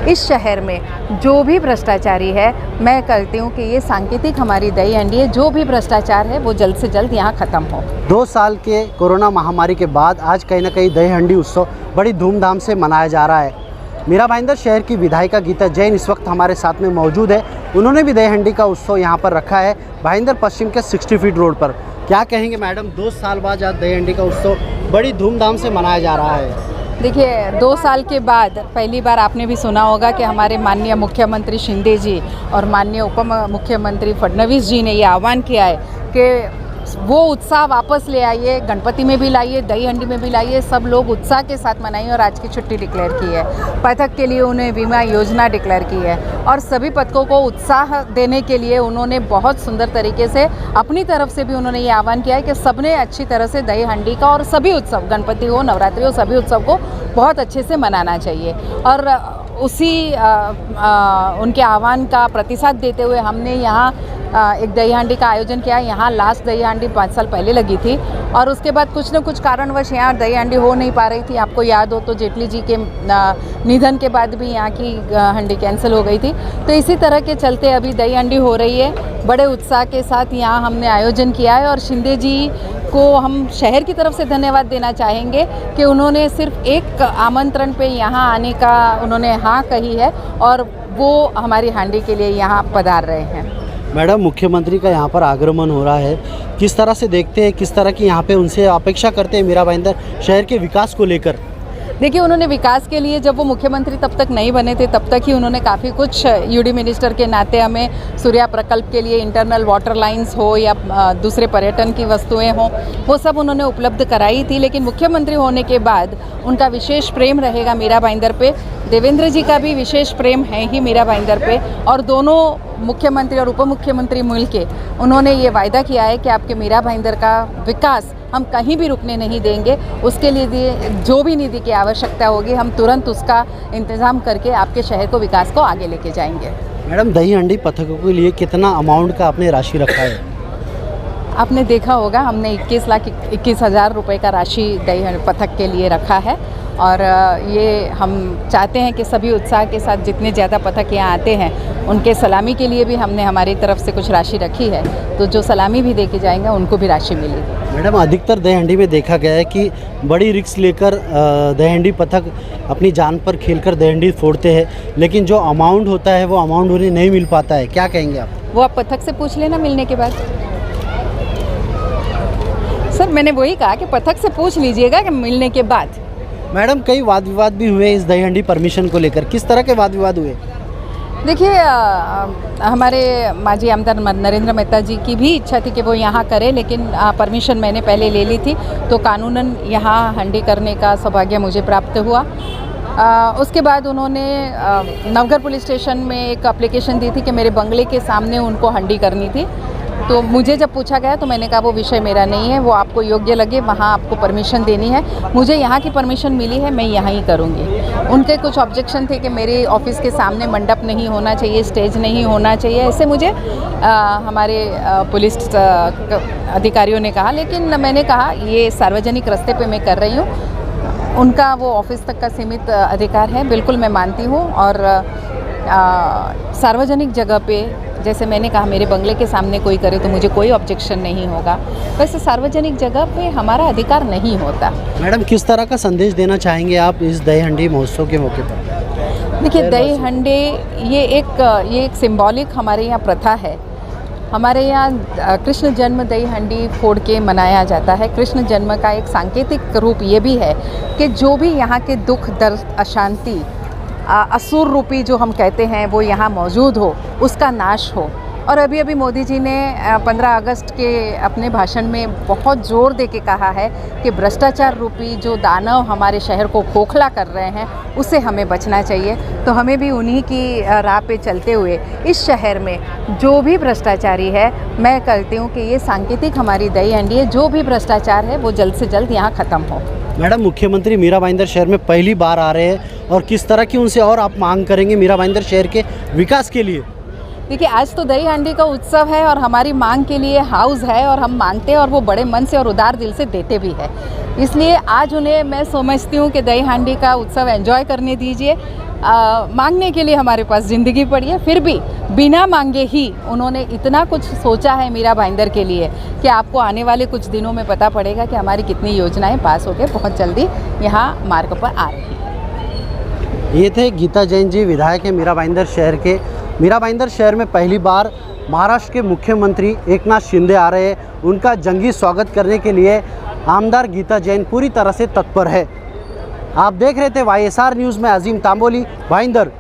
इस शहर में जो भी भ्रष्टाचारी है, मैं कहती हूँ कि ये सांकेतिक हमारी दही हंडी है। जो भी भ्रष्टाचार है वो जल्द से जल्द यहाँ ख़त्म हो। 2 साल के कोरोना महामारी के बाद आज कहीं ना कहीं दही हंडी उत्सव बड़ी धूमधाम से मनाया जा रहा है। मीरा भाईंदर शहर की विधायिका गीता जैन इस वक्त हमारे साथ में मौजूद है। उन्होंने भी दही हंडी का उत्सव यहाँ पर रखा है भाईंदर पश्चिम के 60 फीट रोड पर। क्या कहेंगे मैडम, 2 साल बाद आज दही हंडी का उत्सव बड़ी धूमधाम से मनाया जा रहा है। देखिए, 2 साल के बाद पहली बार आपने भी सुना होगा कि हमारे माननीय मुख्यमंत्री शिंदे जी और माननीय उप मुख्यमंत्री फडणवीस जी ने ये आह्वान किया है कि वो उत्साह वापस ले आइए, गणपति में भी लाइए, दही हंडी में भी लाइए, सब लोग उत्साह के साथ मनाइए। और आज की छुट्टी डिक्लेयर की है, पथक के लिए उन्हें बीमा योजना डिक्लेयर की है और सभी पथकों को उत्साह देने के लिए उन्होंने बहुत सुंदर तरीके से अपनी तरफ से भी उन्होंने ये आह्वान किया है कि सबने अच्छी तरह से दही हंडी का और सभी उत्सव, गणपति हो, नवरात्रि हो, सभी उत्सव को बहुत अच्छे से मनाना चाहिए। और उसी उनके आह्वान का प्रतिसाद देते हुए हमने यहाँ एक दही हांडी का आयोजन किया। यहाँ लास्ट दही हांडी 5 साल पहले लगी थी और उसके बाद कुछ न कुछ कारणवश यहाँ दही हांडी हो नहीं पा रही थी। आपको याद हो तो जेटली जी के निधन के बाद भी यहाँ की हांडी कैंसिल हो गई थी। तो इसी तरह के चलते अभी दही हांडी हो रही है। बड़े उत्साह के साथ यहाँ हमने आयोजन किया है और शिंदे जी को हम शहर की तरफ से धन्यवाद देना चाहेंगे कि उन्होंने सिर्फ एक आमंत्रण पे यहाँ आने का उन्होंने हाँ कही है और वो हमारी हांडी के लिए यहाँ पधार रहे हैं। मैडम, मुख्यमंत्री का यहाँ पर आगमन हो रहा है, किस तरह से देखते हैं, किस तरह की यहाँ पे उनसे अपेक्षा करते हैं मीरा भाईंदर शहर के विकास को लेकर? देखिए, उन्होंने विकास के लिए, जब वो मुख्यमंत्री तब तक नहीं बने थे, तब तक ही उन्होंने काफ़ी कुछ यूडी मिनिस्टर के नाते हमें सूर्या प्रकल्प के लिए इंटरनल वाटर लाइंस हो या दूसरे पर्यटन की वस्तुएं हो, वो सब उन्होंने उपलब्ध कराई थी। लेकिन मुख्यमंत्री होने के बाद उनका विशेष प्रेम रहेगा मीरा भाईंदर पे। देवेंद्र जी का भी विशेष प्रेम है ही मीरा भाईंदर पे और दोनों मुख्यमंत्री और उप मुख्यमंत्री मिल के उन्होंने ये वायदा किया है कि आपके मीरा भाईंदर का विकास हम कहीं भी रुकने नहीं देंगे। उसके लिए जो भी निधि की आवश्यकता होगी हम तुरंत उसका इंतज़ाम करके आपके शहर को विकास को आगे लेके जाएंगे। मैडम, दही हंडी पथकों के लिए कितना अमाउंट का आपने राशि रखा है? आपने देखा होगा, हमने 21,00,000 रुपये का राशि दही पथक के लिए रखा है और ये हम चाहते हैं कि सभी उत्साह के साथ जितने ज़्यादा पथक यहाँ आते हैं उनके सलामी के लिए भी हमने हमारी तरफ से कुछ राशि रखी है। तो जो सलामी भी दे के जाएंगे उनको भी राशि मिलेगी। मैडम, अधिकतर दही हंडी में देखा गया है कि बड़ी रिस्क लेकर दही हंडी पथक अपनी जान पर खेलकर दही हंडी फोड़ते हैं, लेकिन जो अमाउंट होता है वो अमाउंट उन्हें नहीं मिल पाता है। क्या कहेंगे आप? वो आप पथक से पूछ लेना मिलने के बाद। सर, मैंने वही कहा कि पथक से पूछ लीजिएगा कि मिलने के बाद। मैडम, कई वाद विवाद भी हुए इस दही हंडी परमिशन को लेकर, किस तरह के वाद विवाद हुए? देखिए, हमारे माजी आमदार नरेंद्र मेहता जी की भी इच्छा थी कि वो यहाँ करें, लेकिन परमिशन मैंने पहले ले ली थी तो कानूनन यहाँ हंडी करने का सौभाग्य मुझे प्राप्त हुआ। उसके बाद उन्होंने नवघर पुलिस स्टेशन में एक एप्लीकेशन दी थी कि मेरे बंगले के सामने उनको हंडी करनी थी। तो मुझे जब पूछा गया तो मैंने कहा वो विषय मेरा नहीं है, वो आपको योग्य लगे वहाँ आपको परमिशन देनी है। मुझे यहाँ की परमिशन मिली है, मैं यहाँ ही करूँगी। उनके कुछ ऑब्जेक्शन थे कि मेरे ऑफिस के सामने मंडप नहीं होना चाहिए, स्टेज नहीं होना चाहिए, ऐसे मुझे हमारे पुलिस अधिकारियों ने कहा। लेकिन मैंने कहा ये सार्वजनिक रास्ते पे मैं कर रही हूँ, उनका वो ऑफिस तक का सीमित अधिकार है, बिल्कुल मैं मानती हूँ। और सार्वजनिक जगह पे जैसे मैंने कहा मेरे बंगले के सामने कोई करे तो मुझे कोई ऑब्जेक्शन नहीं होगा। वैसे सार्वजनिक जगह पे हमारा अधिकार नहीं होता। मैडम, किस तरह का संदेश देना चाहेंगे आप इस दही हंडी महोत्सव के मौके पर? देखिए, दही हंडी ये एक सिंबॉलिक हमारे यहाँ प्रथा है। हमारे यहाँ कृष्ण जन्म दही हंडी फोड़ के मनाया जाता है। कृष्ण जन्म का एक सांकेतिक रूप ये भी है कि जो भी यहाँ के दुख, दर्द, अशांति, असुर रूपी जो हम कहते हैं वो यहाँ मौजूद हो, उसका नाश हो। और अभी अभी मोदी जी ने 15 अगस्त के अपने भाषण में बहुत जोर दे के कहा है कि भ्रष्टाचार रूपी जो दानव हमारे शहर को खोखला कर रहे हैं उससे हमें बचना चाहिए। तो हमें भी उन्हीं की राह पे चलते हुए इस शहर में जो भी भ्रष्टाचारी है, मैं कहती हूँ कि ये सांकेतिक हमारी दही हंडी है। जो भी भ्रष्टाचार है वो जल्द से जल्द यहाँ ख़त्म हो। मैडम, मुख्यमंत्री मीरा भाईंदर शहर में पहली बार आ रहे हैं और किस तरह की उनसे और आप मांग करेंगे मीरा भाईंदर शहर के विकास के लिए? देखिए आज तो दही हांडी का उत्सव है और हमारी मांग के लिए हाउस है और हम मांगते हैं और वो बड़े मन से और उदार दिल से देते भी है। इसलिए आज उन्हें मैं समझती हूँ कि दही हांडी का उत्सव एंजॉय करने दीजिए। मांगने के लिए हमारे पास ज़िंदगी पड़ी है, फिर भी बिना मांगे ही उन्होंने इतना कुछ सोचा है मीरा भाईंदर के लिए कि आपको आने वाले कुछ दिनों में पता पड़ेगा कि हमारी कितनी योजनाएं पास होकर बहुत जल्दी यहाँ मार्ग पर आ रही हैं। ये थे गीता जैन जी, विधायक हैं मीरा भाईंदर शहर के। मीरा भाईंदर शहर में पहली बार महाराष्ट्र के मुख्यमंत्री एकनाथ शिंदे आ रहे हैं। उनका जंगी स्वागत करने के लिए आमदार गीता जैन पूरी तरह से तत्पर है। आप देख रहे थे YSR न्यूज़ में अजीम तांबोली, भाईंदर।